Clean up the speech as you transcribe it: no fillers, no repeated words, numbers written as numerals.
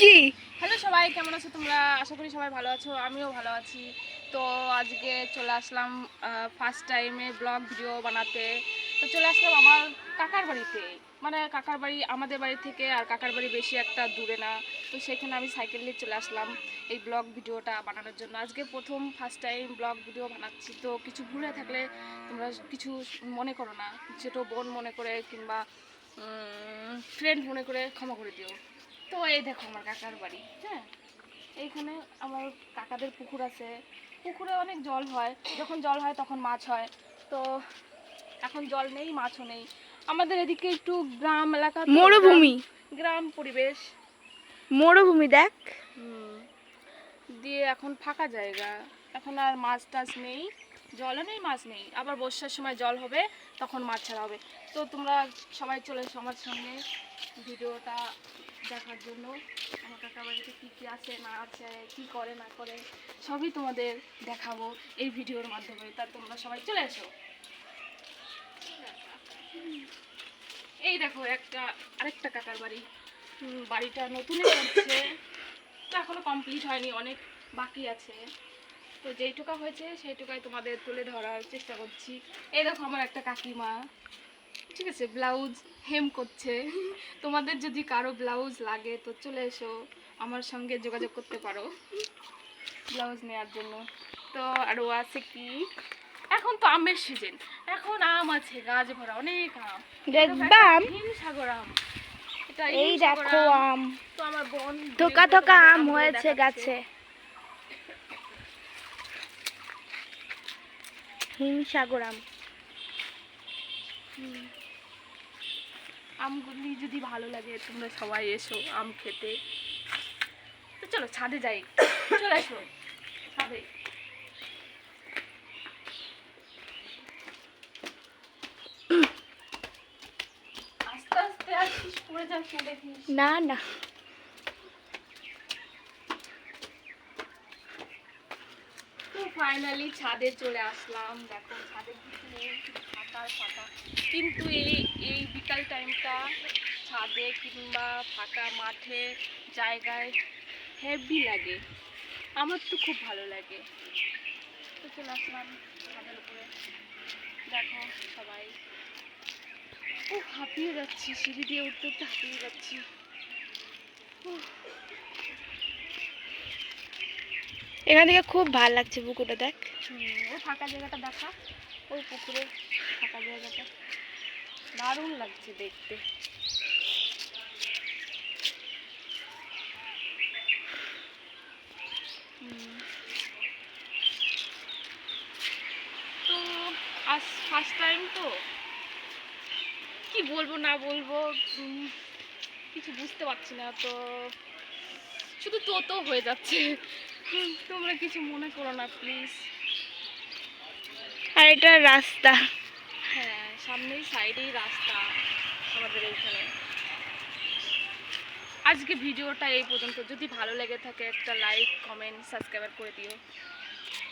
কি হ্যালো সবাই, কেমন আছো তোমরা? আশা করি সবাই ভালো আছো, আমিও ভালো আছি। তো আজকে চলে আসলাম ফার্স্ট টাইমে ব্লগ ভিডিও বানাতে। তো চলে আসলাম আমার কাকার বাড়িতে, মানে কাকার বাড়ি আমাদের বাড়ি থেকে আর কাকার বাড়ি বেশি একটা দূরে না। তো সেখানে আমি সাইকেল নিয়ে চলে আসলাম এই ব্লগ ভিডিওটা বানানোর জন্য। আজকে ফার্স্ট টাইম ব্লগ ভিডিও বানাচ্ছি, তো কিছু ভুলে থাকলে তোমরা কিছু মনে করো না, ছোটো বোন মনে করে কিংবা ফ্রেন্ড মনে করে ক্ষমা করে দিও। তো এই দেখো আমার কাকার বাড়ি। হ্যাঁ, এইখানে আমার কাকাদের পুকুর আছে, পুকুরে অনেক জল হয়, যখন জল হয় তখন মাছ হয়। তো এখন জল নেই, মাছও নেই। আমাদের এদিকে একটু গ্রাম এলাকা, মরুভূমি গ্রাম পরিবেশ, মরুভূমি দেখ দিয়ে এখন ফাঁকা জায়গা, এখন আর মাছ টাছ নেই, জলও নেই, মাছ নেই। আবার বর্ষার সময় জল হবে, তখন মাছ ছাড়া হবে। তো তোমরা সবাই চলে এসো আমার সঙ্গে ভিডিওটা দেখার জন্য। আমার কাকা বাড়িতে কী কী আছে না আছে, কী করে না করে সবই তোমাদের দেখাবো এই ভিডিওর মাধ্যমে। তা তোমরা সবাই চলে এসো। এই দেখো আরেকটা কাকার বাড়ি। বাড়িটা নতুনই করছে, তো এখনো কমপ্লিট হয়নি, অনেক বাকি আছে। তো যেইটুকা হয়েছে সেইটুকাই তোমাদের তুলে ধরার চেষ্টা করছি। এই দেখো আমার একটা কাকিমা, ঠিক আছে, ব্লাউজ হেম করছে। তোমাদের যদি কারো ব্লাউজ লাগে তো চলে এসো, আমার সঙ্গে যোগাযোগ করতে পারো ব্লাউজ নেওয়ার জন্য। তো আরও আছে কি, এখন তো আমের সিজন, এখন আম আছে গাছ ভরা, অনেক আম। দেখবাম হিমসাগর আম, এটা এই হিমসাগর দেখো আম তো আমার বোন থোকা থোকা আম হয়েছে গাছে। হিমসাগর আম। আমগুলি যদি ভালো লাগে তোমরা সবাই এসো আম খেতে। তো চলো ছাদে যাই, চলে এসো ছাদে। আস্তে আস্তে আসিস, পড়ে যাস না দেখিস। না না, তো ফাইনালি ছাদে চলে আসলাম। দেখো ছাদের দিকে ফাঁকা ফাঁকা, কিন্তু এই বিকাল টাইমটা ছাদে কিংবা ফাঁকা মাঠে জায়গায় হেভি লাগে, আমার তো খুব ভালো লাগে। তো চলে আসলাম ছাদের উপরে, দেখো সবাই। ও হাঁপিয়ে যাচ্ছি, সিঁড়ি দিয়ে উঠতে উঠতে হাঁপিয়ে যাচ্ছি। এখান থেকে খুব ভালো লাগছে পুকুরটা দেখ। ওই ফাঁকা জায়গাটা দেখা, ওই পুকুরের ফাঁকা জায়গাটা দারুণ লাগছে দেখতে। তো আজ ফার্স্ট টাইম, তো কি বলবো না বলবো কিছু বুঝতে পারছি না, তো শুধু তো হয়ে যাচ্ছে। তোমরা কিছু মনে করো না প্লিজ। আর এটা রাস্তা। হ্যাঁ, সামনেই সাইডেই রাস্তা আমাদের এইখানে। আজকে ভিডিওটা এই পর্যন্ত, যদি ভালো লেগে থাকে একটা লাইক কমেন্ট সাবস্ক্রাইব করে দিও।